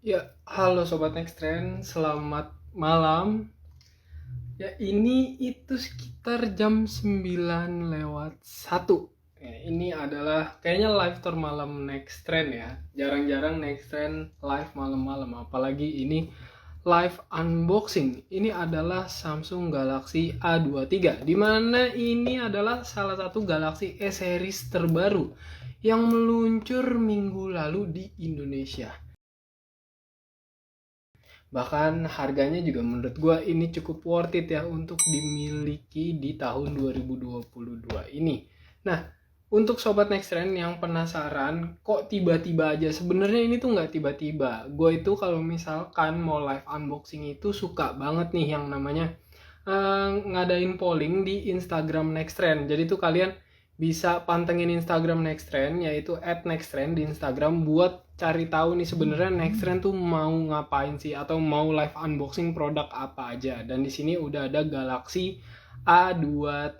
Ya, halo Sobat Next Trend, selamat malam. Ya, ini itu sekitar jam 9:01. Ya, ini adalah kayaknya live tour malam Next Trend ya. Jarang-jarang Next Trend live malam-malam, apalagi ini live unboxing. Ini adalah Samsung Galaxy A23, dimana ini adalah salah satu Galaxy S series terbaru yang meluncur minggu lalu di Indonesia. Bahkan harganya juga menurut gue ini cukup worth it ya untuk dimiliki di tahun 2022 ini. Nah, untuk Sobat Next Trend yang penasaran kok tiba-tiba aja, sebenarnya ini tuh nggak tiba-tiba. Gue itu kalau misalkan mau live unboxing itu suka banget nih yang namanya ngadain polling di Instagram Next Trend. Jadi tuh kalian bisa pantengin Instagram Next Trend, yaitu @nexttrend di Instagram, buat cari tahu nih sebenarnya Next Trend tuh mau ngapain sih atau mau live unboxing produk apa aja. Dan di sini udah ada Galaxy A23.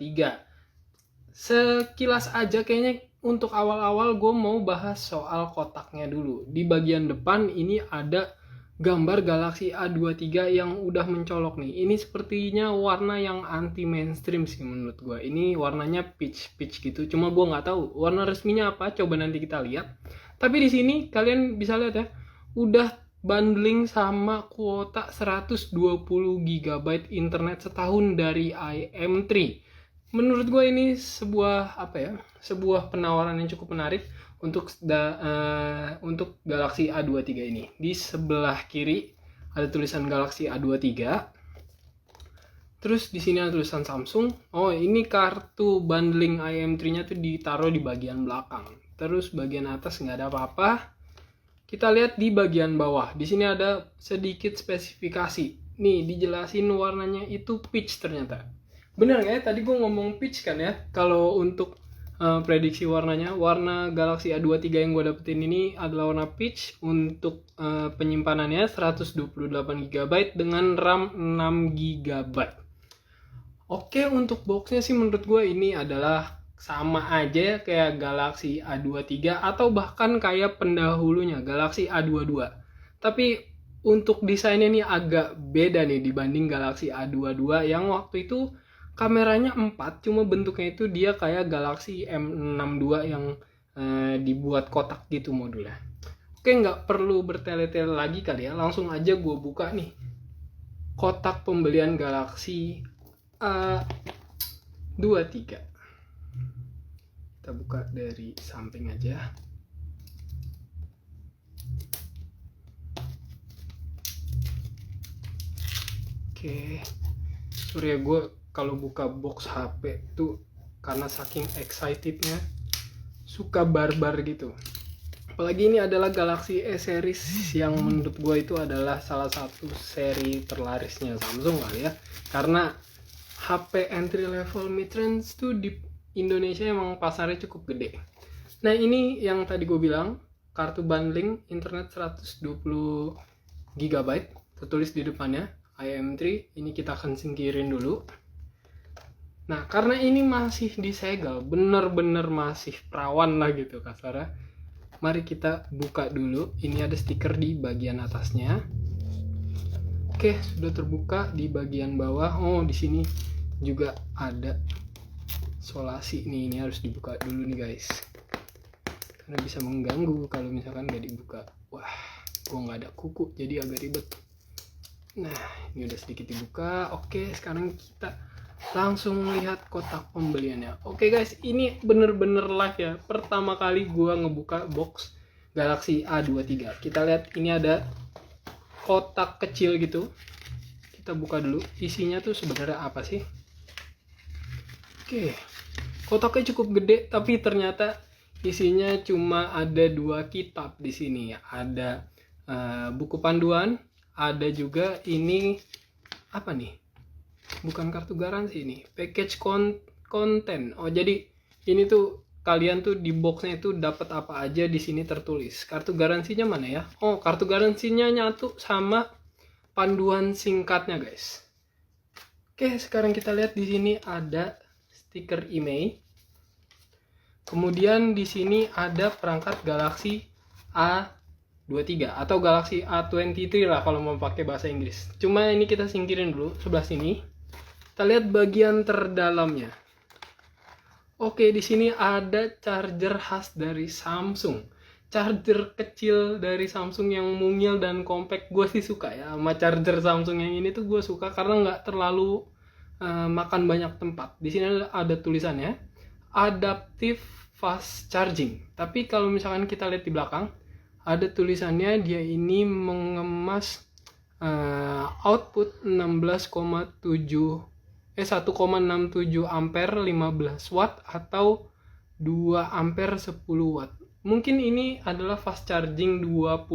Sekilas aja kayaknya untuk awal-awal gue mau bahas soal kotaknya dulu. Di bagian depan ini ada gambar Galaxy A23 yang udah mencolok nih. Ini sepertinya warna yang anti mainstream sih menurut gue. Ini warnanya peach gitu. Cuma gue nggak tahu warna resminya apa. Coba nanti kita lihat. Tapi di sini kalian bisa lihat ya, udah bundling sama kuota 120 GB internet setahun dari IM3. Menurut gue ini sebuah sebuah penawaran yang cukup menarik untuk Galaxy A23 ini. Di sebelah kiri ada tulisan Galaxy A23. Terus di sini ada tulisan Samsung. Oh, ini kartu bundling IM3-nya tuh ditaruh di bagian belakang. Terus bagian atas nggak ada apa-apa. Kita lihat di bagian bawah. Di sini ada sedikit spesifikasi. Nih, dijelasin warnanya itu peach ternyata. Bener nggak ya? Tadi gue ngomong peach kan ya. Kalau untuk prediksi warnanya, warna Galaxy A23 yang gue dapetin ini adalah warna peach. Untuk penyimpanannya 128 GB dengan RAM 6 GB. Oke, untuk boxnya sih menurut gue ini adalah sama aja kayak Galaxy A23 atau bahkan kayak pendahulunya Galaxy A22. Tapi untuk desainnya ini agak beda nih dibanding Galaxy A22 yang waktu itu kameranya 4, cuma bentuknya itu dia kayak Galaxy M62 yang dibuat kotak gitu modulnya. Oke, nggak perlu bertele-tele lagi kali ya, langsung aja gue buka nih kotak pembelian Galaxy A23. Kita buka dari samping aja. Oke, sorry ya, gue kalau buka box HP tuh karena saking excitednya suka barbar gitu. Apalagi ini adalah Galaxy S series yang menurut gue itu adalah salah satu seri terlarisnya Samsung kali ya. Karena HP entry level mid-range tuh di Indonesia emang pasarnya cukup gede. Nah, ini yang tadi gue bilang, kartu bundling internet 120 GB, tertulis di depannya IM3. Ini kita akan singkirin dulu. Nah, karena ini masih disegel, bener-bener masih perawan lah gitu kasarnya. Mari kita buka dulu. Ini ada stiker di bagian atasnya. Oke, sudah terbuka di bagian bawah. Oh, di sini juga ada solasi nih. Ini harus dibuka dulu nih guys, karena bisa mengganggu kalau misalkan nggak dibuka. Wah, gua nggak ada kuku jadi agak ribet. Nah, ini udah sedikit dibuka. Oke, sekarang kita langsung lihat kotak pembeliannya. Oke guys, ini bener-bener live ya. Pertama kali gua ngebuka box Galaxy A23. Kita lihat ini ada kotak kecil gitu. Kita buka dulu. Isinya tuh sebenarnya apa sih? Oke, kotaknya cukup gede, tapi ternyata isinya cuma ada 2 kitab di sini. Ada buku panduan, ada juga ini apa nih? Bukan kartu garansi ini, package konten. Oh, jadi ini tuh kalian tuh di boxnya itu dapat apa aja di sini tertulis. Kartu garansinya mana ya? Oh, kartu garansinya nyatu sama panduan singkatnya, guys. Oke, sekarang kita lihat di sini ada stiker email. Kemudian di sini ada perangkat Galaxy A A23 atau Galaxy A23 lah kalau mau pakai bahasa Inggris. Cuma ini kita singkirin dulu sebelah sini. Kita lihat bagian terdalamnya. Oke, di sini ada charger khas dari Samsung. Charger kecil dari Samsung yang mungil dan compact. Gue sih suka ya sama charger Samsung yang ini tuh, gue suka karena nggak terlalu makan banyak tempat. Di sini ada tulisannya Adaptive Fast Charging. Tapi kalau misalkan kita lihat di belakang, ada tulisannya dia ini mengemas output 1,67 ampere 15 watt atau 2 ampere 10 watt. Mungkin ini adalah fast charging 25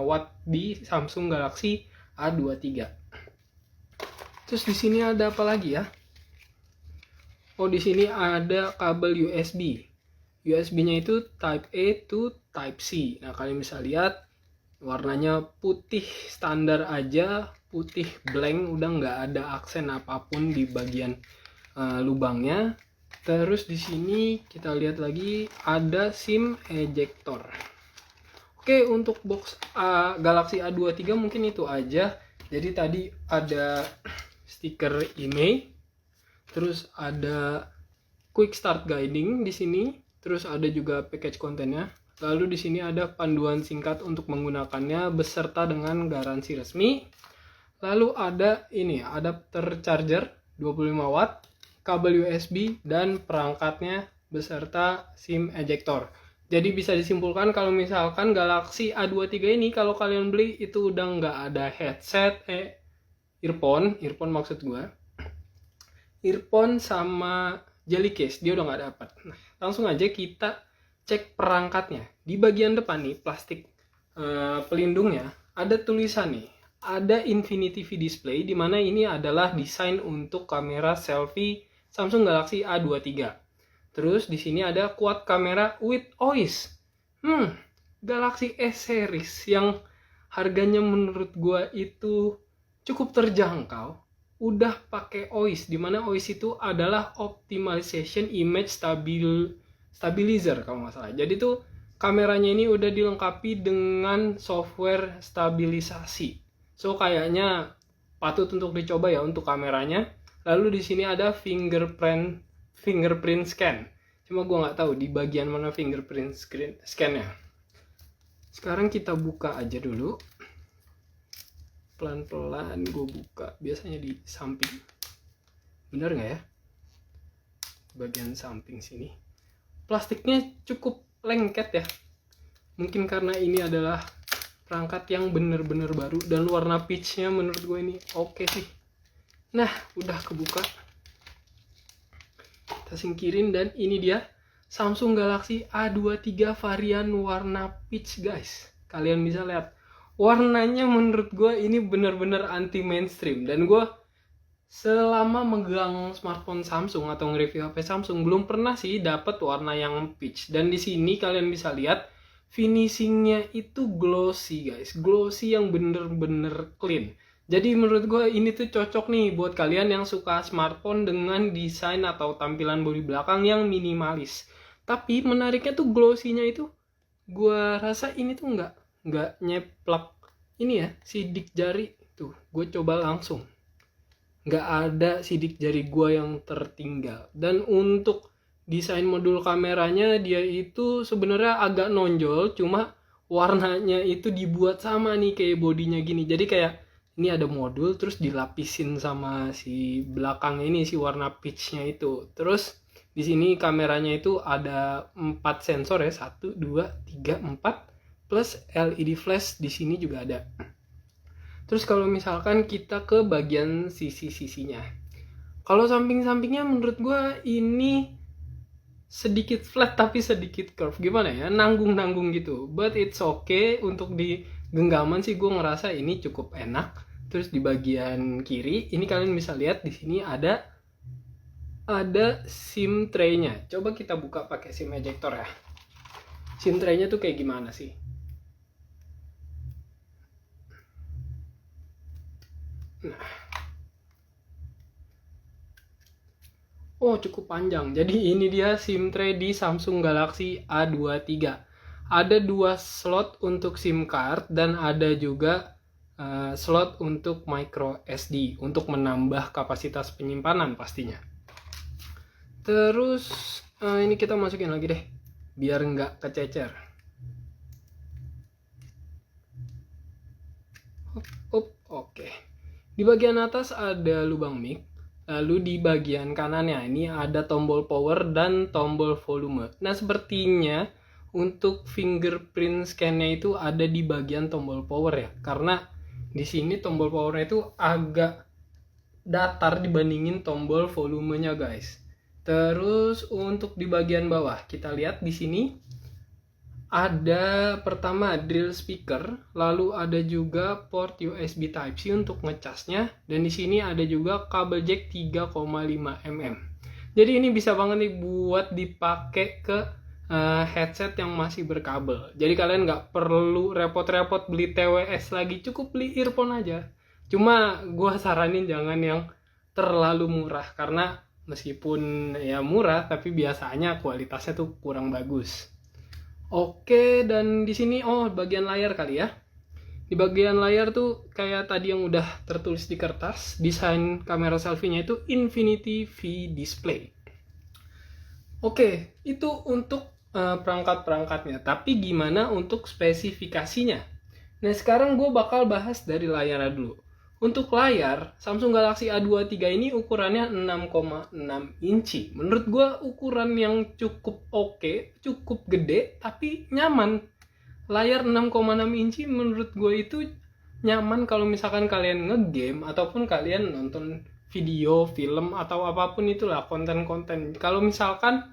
watt di Samsung Galaxy A23. Terus di sini ada apa lagi ya? Oh, di sini ada kabel USB. USB-nya itu Type A to Type C. Nah, kalian bisa lihat warnanya putih standar aja, putih blank, udah nggak ada aksen apapun di bagian lubangnya. Terus di sini kita lihat lagi ada SIM ejector. Oke, untuk box Galaxy A23 mungkin itu aja. Jadi tadi ada stiker email, terus ada quick start guiding di sini, terus ada juga package kontennya. Lalu di sini ada panduan singkat untuk menggunakannya beserta dengan garansi resmi. Lalu ada ini adapter charger 25 watt, kabel USB dan perangkatnya beserta SIM ejector. Jadi bisa disimpulkan kalau misalkan Galaxy A23 ini kalau kalian beli itu udah nggak ada headset, earphone maksud gue, earphone sama jelly case dia udah nggak dapat. Nah, langsung aja kita cek perangkatnya. Di bagian depan nih plastik pelindungnya ada tulisan nih, ada Infinity V Display, di mana ini adalah desain untuk kamera selfie Samsung Galaxy A23. Terus di sini ada quad kamera with OIS. Galaxy S series yang harganya menurut gue itu cukup terjangkau, udah pakai OIS, dimana OIS itu adalah Optimization Image Stabilizer kalau nggak salah. Jadi tuh kameranya ini udah dilengkapi dengan software stabilisasi. So kayaknya patut untuk dicoba ya untuk kameranya. Lalu di sini ada fingerprint scan. Cuma gue nggak tahu di bagian mana fingerprint scan-nya. Sekarang kita buka aja dulu. Pelan-pelan gue buka, biasanya di samping. Bener nggak ya? Bagian samping sini. Plastiknya cukup lengket ya. Mungkin karena ini adalah perangkat yang bener-bener baru dan warna peach-nya menurut gue ini oke sih. Nah, udah kebuka. Kita singkirin dan ini dia Samsung Galaxy A23 varian warna peach, guys. Kalian bisa lihat. Warnanya menurut gue ini bener-bener anti mainstream, dan gue selama megang smartphone Samsung atau nge-review HP Samsung belum pernah sih dapet warna yang peach. Dan di sini kalian bisa lihat finishingnya itu glossy, guys, glossy yang bener-bener clean. Jadi menurut gue ini tuh cocok nih buat kalian yang suka smartphone dengan desain atau tampilan bodi belakang yang minimalis. Tapi menariknya tuh glossy-nya itu, gue rasa ini tuh nggak nyeplak ini ya, sidik jari tuh. Gue coba langsung, nggak ada sidik jari gue yang tertinggal. Dan untuk desain modul kameranya dia itu sebenarnya agak nonjol, cuma warnanya itu dibuat sama nih kayak bodinya gini. Jadi kayak ini ada modul terus dilapisin sama si belakangnya ini, si warna peach-nya itu. Terus di sini kameranya itu ada 4 sensor ya, 1, 2, 3, 4 plus LED flash di sini juga ada. Terus kalau misalkan kita ke bagian sisi-sisinya, kalau samping-sampingnya menurut gue ini sedikit flat tapi sedikit curve, gimana ya, nanggung-nanggung gitu. But it's okay, untuk di genggaman sih gue ngerasa ini cukup enak. Terus di bagian kiri ini kalian bisa lihat di sini ada SIM tray-nya. Coba kita buka pakai SIM ejector ya. SIM tray-nya tuh kayak gimana sih? Nah. Oh, cukup panjang. Jadi ini dia SIM tray di Samsung Galaxy A23. Ada 2 slot untuk SIM card dan ada juga slot untuk micro SD untuk menambah kapasitas penyimpanan pastinya. Terus ini kita masukin lagi deh biar nggak kececer. Oke. Di bagian atas ada lubang mic. Lalu di bagian kanannya ini ada tombol power dan tombol volume. Nah, sepertinya untuk fingerprint scan-nya itu ada di bagian tombol power ya. Karena di sini tombol power-nya itu agak datar dibandingin tombol volumenya, guys. Terus untuk di bagian bawah, kita lihat di sini ada pertama drill speaker, lalu ada juga port USB Type-C untuk ngecasnya, dan di sini ada juga kabel jack 3,5 mm. Jadi ini bisa banget nih buat dipakai ke headset yang masih berkabel. Jadi kalian nggak perlu repot-repot beli TWS lagi, cukup beli earphone aja. Cuma gue saranin jangan yang terlalu murah, karena meskipun ya murah, tapi biasanya kualitasnya tuh kurang bagus. Oke, dan di sini bagian layar kali ya. Di bagian layar tuh kayak tadi yang udah tertulis di kertas, desain kamera selfie-nya itu Infinity V Display. Oke, itu untuk perangkat-perangkatnya. Tapi gimana untuk spesifikasinya? Nah, sekarang gue bakal bahas dari layarnya dulu. Untuk layar, Samsung Galaxy A23 ini ukurannya 6,6 inci. Menurut gue ukuran yang cukup oke, cukup gede, tapi nyaman. Layar 6,6 inci menurut gue itu nyaman kalau misalkan kalian ngegame ataupun kalian nonton video, film, atau apapun itulah, konten-konten. Kalau misalkan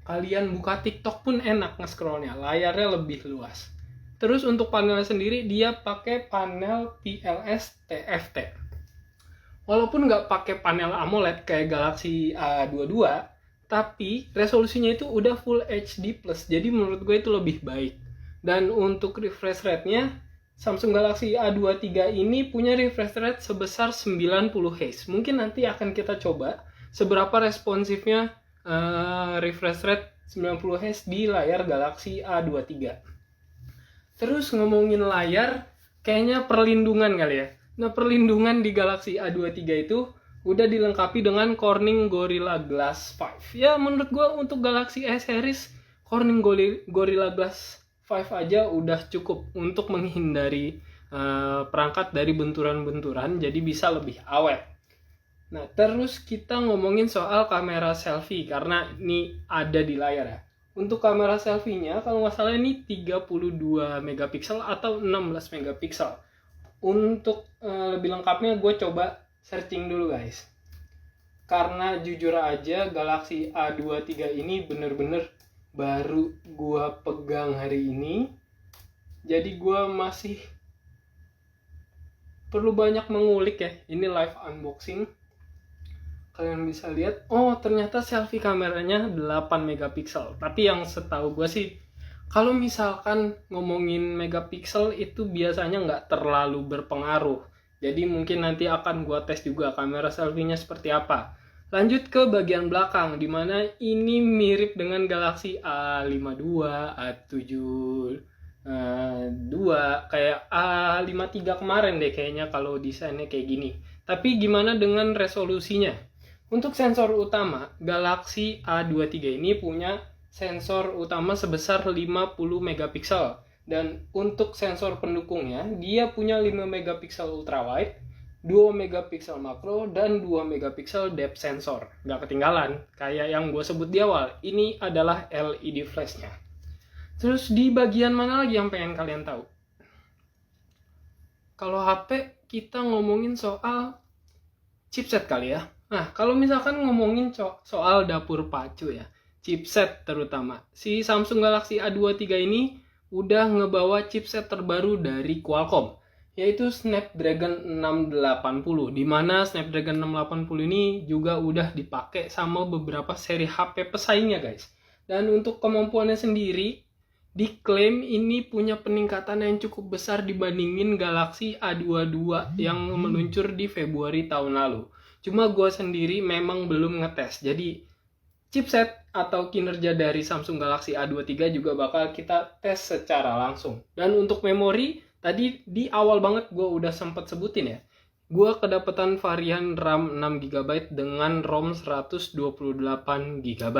kalian buka TikTok pun enak nge-scrollnya, layarnya lebih luas. Terus untuk panelnya sendiri, dia pakai panel PLS TFT. Walaupun nggak pakai panel AMOLED kayak Galaxy A22, tapi resolusinya itu udah Full HD+, jadi menurut gue itu lebih baik. Dan untuk refresh rate-nya, Samsung Galaxy A23 ini punya refresh rate sebesar 90 Hz. Mungkin nanti akan kita coba seberapa responsifnya refresh rate 90 Hz di layar Galaxy A23. Terus ngomongin layar, kayaknya perlindungan kali ya. Nah, perlindungan di Galaxy A23 itu udah dilengkapi dengan Corning Gorilla Glass 5. Ya, menurut gue untuk Galaxy S series, Corning Gorilla Glass 5 aja udah cukup untuk menghindari perangkat dari benturan-benturan, jadi bisa lebih awet. Nah, terus kita ngomongin soal kamera selfie, karena ini ada di layar ya. Untuk kamera selfie-nya, kalau nggak salah ini 32 megapiksel atau 16 megapiksel. Untuk lebih lengkapnya gue coba searching dulu, guys. Karena jujur aja Galaxy A23 ini bener-bener baru gue pegang hari ini. Jadi gue masih perlu banyak mengulik ya. Ini live unboxing. Kalian bisa lihat, ternyata selfie kameranya 8 megapiksel. Tapi yang setahu gue sih, kalau misalkan ngomongin megapiksel itu biasanya nggak terlalu berpengaruh. Jadi mungkin nanti akan gue tes juga kamera selfie-nya seperti apa. Lanjut ke bagian belakang, dimana ini mirip dengan Galaxy A52, A72, kayak A53 kemarin deh kayaknya kalau desainnya kayak gini. Tapi gimana dengan resolusinya? Untuk sensor utama, Galaxy A23 ini punya sensor utama sebesar 50 megapiksel. Dan untuk sensor pendukungnya, dia punya 5 megapiksel ultrawide, 2 megapiksel makro, dan 2 megapiksel depth sensor. Nggak ketinggalan, kayak yang gue sebut di awal, ini adalah LED flash-nya. Terus di bagian mana lagi yang pengen kalian tahu? Kalau HP, kita ngomongin soal chipset kali ya. Nah, kalau misalkan ngomongin soal dapur pacu ya, chipset terutama, si Samsung Galaxy A23 ini udah ngebawa chipset terbaru dari Qualcomm, yaitu Snapdragon 680, dimana Snapdragon 680 ini juga udah dipakai sama beberapa seri HP pesaingnya, guys. Dan untuk kemampuannya sendiri, diklaim ini punya peningkatan yang cukup besar dibandingin Galaxy A22 yang meluncur di Februari tahun lalu. Cuma gue sendiri memang belum ngetes. Jadi chipset atau kinerja dari Samsung Galaxy A23 juga bakal kita tes secara langsung. Dan untuk memori, tadi di awal banget gue udah sempat sebutin ya, gue kedapatan varian RAM 6GB dengan ROM 128GB.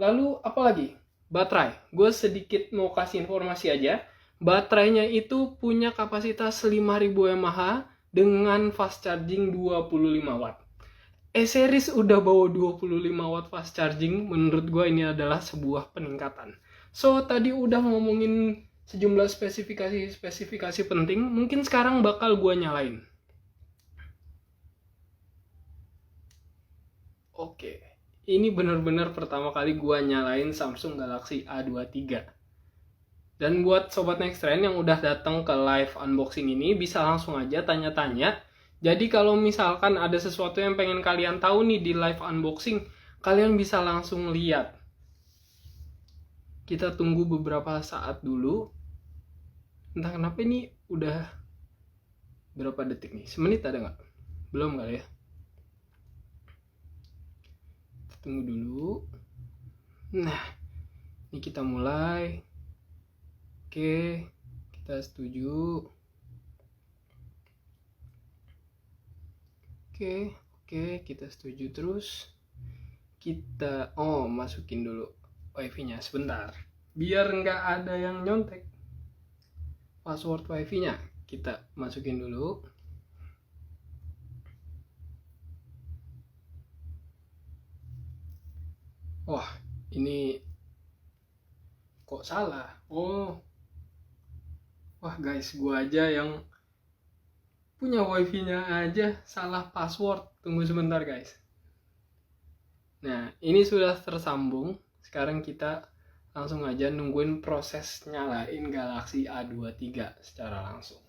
Lalu apalagi? Baterai. Gue sedikit mau kasih informasi aja. Baterainya itu punya kapasitas 5000 mAh dengan fast charging 25 watt. E-series udah bawa 25 watt fast charging, menurut gue ini adalah sebuah peningkatan. So, tadi udah ngomongin sejumlah spesifikasi penting, mungkin sekarang bakal gue nyalain. Oke, ini bener-bener pertama kali gue nyalain Samsung Galaxy A23. Dan buat Sobat Nextrend yang udah datang ke live unboxing ini, bisa langsung aja tanya-tanya. Jadi kalau misalkan ada sesuatu yang pengen kalian tahu nih di live unboxing, kalian bisa langsung lihat. Kita tunggu beberapa saat dulu. Entah kenapa ini udah berapa detik nih? Semenit ada nggak? Belum kali ya? Kita tunggu dulu. Nah, ini kita mulai. Oke, kita setuju. Oke, kita setuju terus. Kita masukin dulu wifi-nya sebentar. Biar nggak ada yang nyontek. Password wifi-nya kita masukin dulu. Wah, ini kok salah? Wah guys, gua aja yang punya wifi-nya aja salah password. Tunggu sebentar guys. Nah, ini sudah tersambung. Sekarang kita langsung aja nungguin proses nyalain Galaxy A23 secara langsung.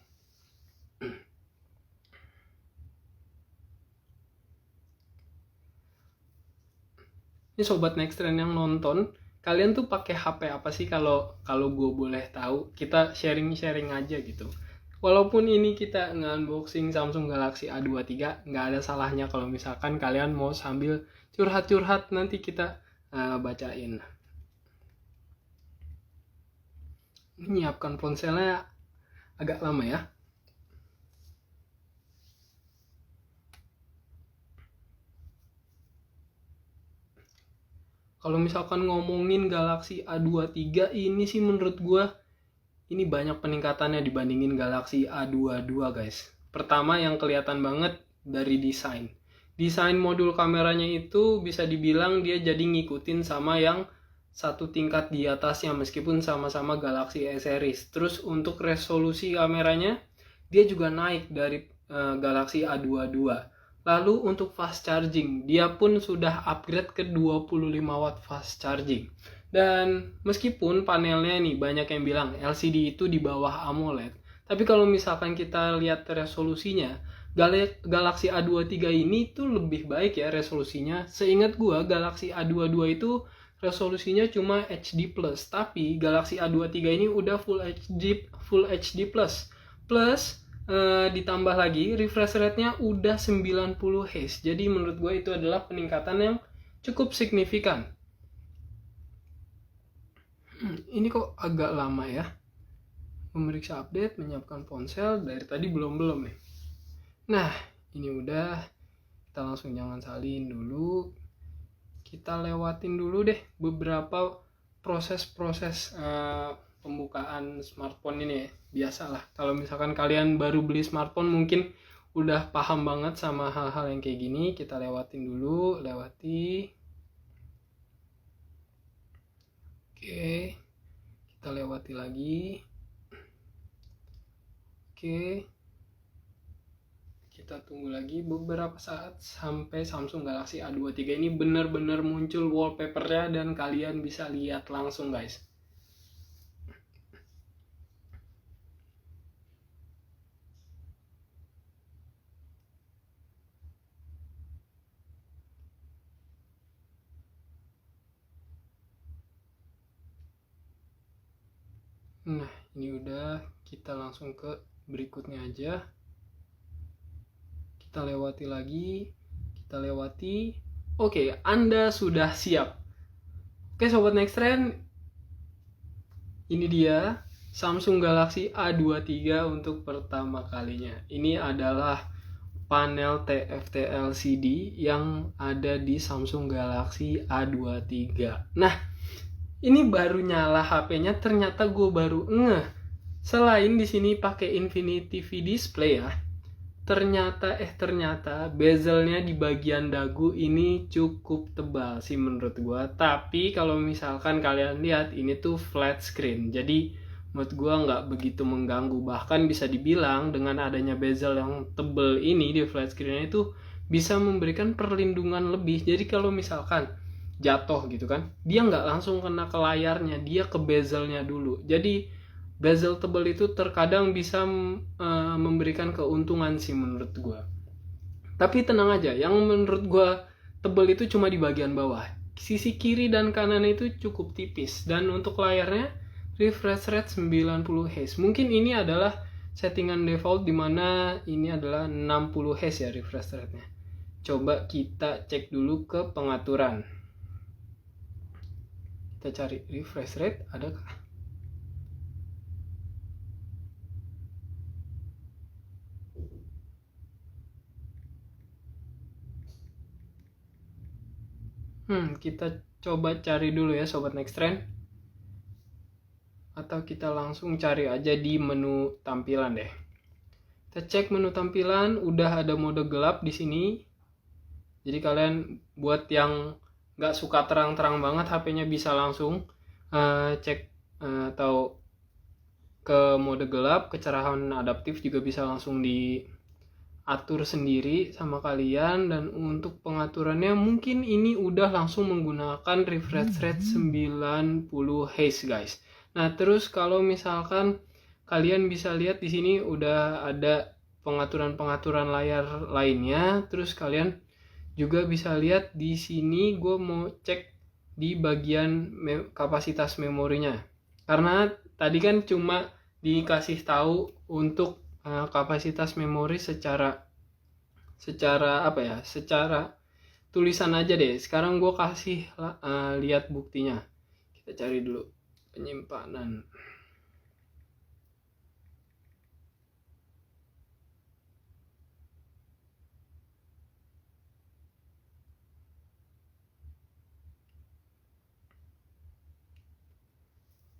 Ini Sobat Nextrend yang nonton, kalian tuh pakai HP apa sih kalau gue boleh tahu? Kita sharing-sharing aja gitu. Walaupun ini kita nge-unboxing Samsung Galaxy A23, nggak ada salahnya kalau misalkan kalian mau sambil curhat-curhat, nanti kita bacain. Menyiapkan ponselnya agak lama ya. Kalau misalkan ngomongin Galaxy A23 ini sih menurut gue ini banyak peningkatannya dibandingin Galaxy A22 guys. Pertama yang kelihatan banget dari desain. Desain modul kameranya itu bisa dibilang dia jadi ngikutin sama yang satu tingkat di atasnya meskipun sama-sama Galaxy A-series. Terus untuk resolusi kameranya dia juga naik dari Galaxy A22. Lalu untuk fast charging dia pun sudah upgrade ke 25 watt fast charging. Dan meskipun panelnya nih banyak yang bilang LCD itu di bawah AMOLED, tapi kalau misalkan kita lihat resolusinya, Galaxy A23 ini tuh lebih baik ya resolusinya. Seingat gua Galaxy A22 itu resolusinya cuma HD+, tapi Galaxy A23 ini udah Full HD+. Plus ditambah lagi refresh rate-nya udah 90 Hz. Jadi menurut gua itu adalah peningkatan yang cukup signifikan. Ini kok agak lama ya. Memeriksa update, menyiapkan ponsel, dari tadi belum nih. Nah, ini udah. Kita langsung jangan salin dulu. Kita lewatin dulu deh beberapa proses-proses pembukaan smartphone ini ya. Biasalah, kalau misalkan kalian baru beli smartphone mungkin udah paham banget sama hal-hal yang kayak gini. Kita lewatin dulu, Oke, kita lewati lagi. Oke, kita tunggu lagi beberapa saat sampai Samsung Galaxy A23 ini benar-benar muncul wallpapernya dan kalian bisa lihat langsung guys. Nah, ini udah, kita langsung ke berikutnya aja. Kita lewati lagi, Oke, Anda sudah siap. Oke sobat Next Trend, ini dia Samsung Galaxy A23 untuk pertama kalinya. Ini adalah panel TFT LCD yang ada di Samsung Galaxy A23. Nah, ini baru nyala HP-nya, ternyata gue baru ngeh. Selain di sini pakai Infinity V display ya, ternyata bezelnya di bagian dagu ini cukup tebal sih menurut gue. Tapi kalau misalkan kalian lihat, ini tuh flat screen, jadi menurut gue nggak begitu mengganggu. Bahkan bisa dibilang dengan adanya bezel yang tebel ini di flat screen itu bisa memberikan perlindungan lebih. Jadi kalau misalkan jatuh gitu kan, dia nggak langsung kena ke layarnya, dia ke bezelnya dulu. Jadi bezel tebel itu terkadang bisa memberikan keuntungan sih menurut gue. Tapi tenang aja, yang menurut gue tebel itu cuma di bagian bawah. Sisi kiri dan kanan itu cukup tipis. Dan untuk layarnya refresh rate 90 Hz. Mungkin ini adalah settingan default dimana ini adalah 60 Hz ya refresh rate-nya. Coba kita cek dulu ke pengaturan. Kita cari refresh rate, adakah? Kita coba cari dulu ya Sobat Next Trend. Atau kita langsung cari aja di menu tampilan deh. Kita cek menu tampilan, udah ada mode gelap di sini. Jadi kalian buat yang nggak suka terang-terang banget HP-nya bisa langsung cek atau ke mode gelap. Kecerahan adaptif juga bisa langsung diatur sendiri sama kalian. Dan untuk pengaturannya mungkin ini udah langsung menggunakan refresh rate 90 Hz guys. Nah, terus kalau misalkan kalian bisa lihat di sini udah ada pengaturan-pengaturan layar lainnya. Terus kalian juga bisa lihat di sini gue mau cek di bagian kapasitas memorinya. Karena tadi kan cuma dikasih tahu untuk kapasitas memori secara tulisan aja deh. Sekarang gue kasih lihat buktinya. Kita cari dulu penyimpanan.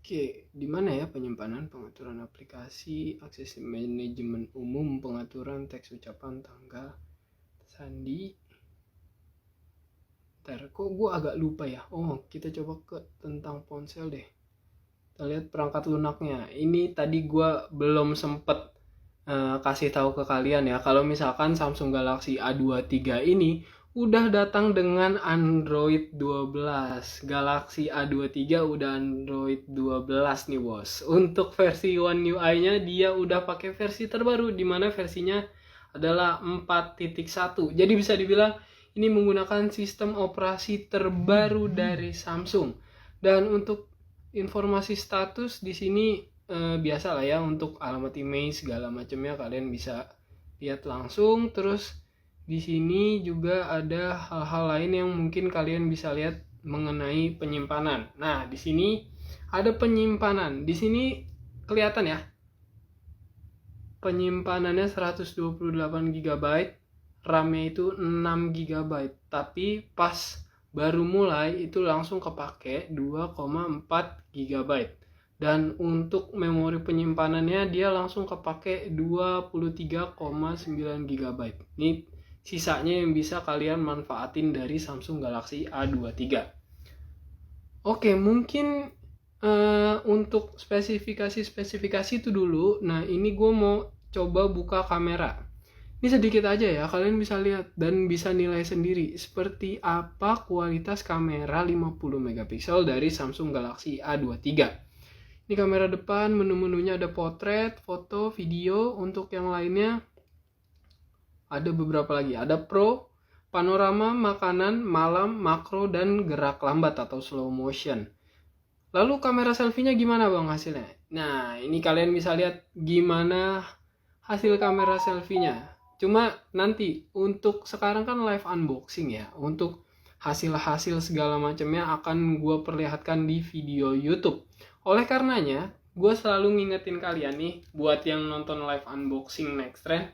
Oke, di mana ya penyimpanan, pengaturan aplikasi, akses manajemen umum, pengaturan teks ucapan, tanggal, sandi. Ntar, kok gue agak lupa ya. Oh, kita coba ke tentang ponsel deh. Kita lihat perangkat lunaknya. Ini tadi gue belum sempet kasih tahu ke kalian ya. Kalau misalkan Samsung Galaxy A23 ini udah datang dengan Android 12. Galaxy A23 udah Android 12 nih bos. Untuk versi One UI-nya dia udah pakai versi terbaru, dimana versinya adalah 4.1. Jadi bisa dibilang ini menggunakan sistem operasi terbaru dari Samsung. Dan untuk informasi status di sini biasa lah ya, untuk alamat email segala macamnya kalian bisa lihat langsung. Terus di sini juga ada hal-hal lain yang mungkin kalian bisa lihat mengenai penyimpanan. Nah, di sini ada penyimpanan. Di sini kelihatan ya. Penyimpanannya 128 GB, RAM-nya itu 6 GB. Tapi pas baru mulai itu langsung kepake 2,4 GB. Dan untuk memori penyimpanannya dia langsung kepake 23,9 GB. Ini sisanya yang bisa kalian manfaatin dari Samsung Galaxy A23. Oke, mungkin untuk spesifikasi itu dulu. Nah, ini gue mau coba buka kamera. Ini sedikit aja ya, kalian bisa lihat dan bisa nilai sendiri seperti apa kualitas kamera 50 megapiksel dari Samsung Galaxy A23. Ini kamera depan, menu-menunya ada potret, foto, video. Untuk yang lainnya ada beberapa lagi. Ada Pro, panorama, makanan, malam, makro, dan gerak lambat atau slow motion. Lalu kamera selfie-nya gimana bang hasilnya? Nah, ini kalian bisa lihat gimana hasil kamera selfie-nya. Cuma nanti untuk sekarang kan live unboxing ya. Untuk hasil-hasil segala macamnya akan gue perlihatkan di video YouTube. Oleh karenanya, gue selalu ngingetin kalian nih, buat yang nonton live unboxing Nextrend,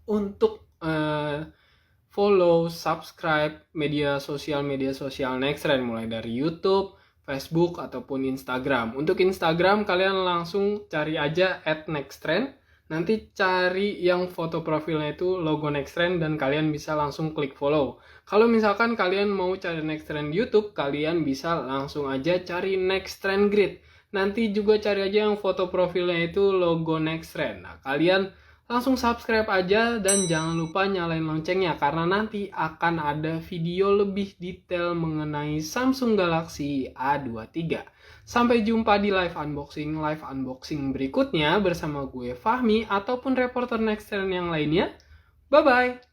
untuk follow, subscribe media sosial Nextrend, mulai dari YouTube, Facebook, ataupun Instagram. Untuk Instagram, kalian langsung cari aja @nextrend. Nanti cari yang foto profilnya itu logo Nextrend dan kalian bisa langsung klik follow. Kalau misalkan kalian mau cari Nextrend YouTube, kalian bisa langsung aja cari Nextrend Grid. Nanti juga cari aja yang foto profilnya itu logo Nextrend. Nah, kalian langsung subscribe aja dan jangan lupa nyalain loncengnya karena nanti akan ada video lebih detail mengenai Samsung Galaxy A23. Sampai jumpa di live unboxing berikutnya bersama gue Fahmi ataupun reporter Nextrend yang lainnya. Bye-bye!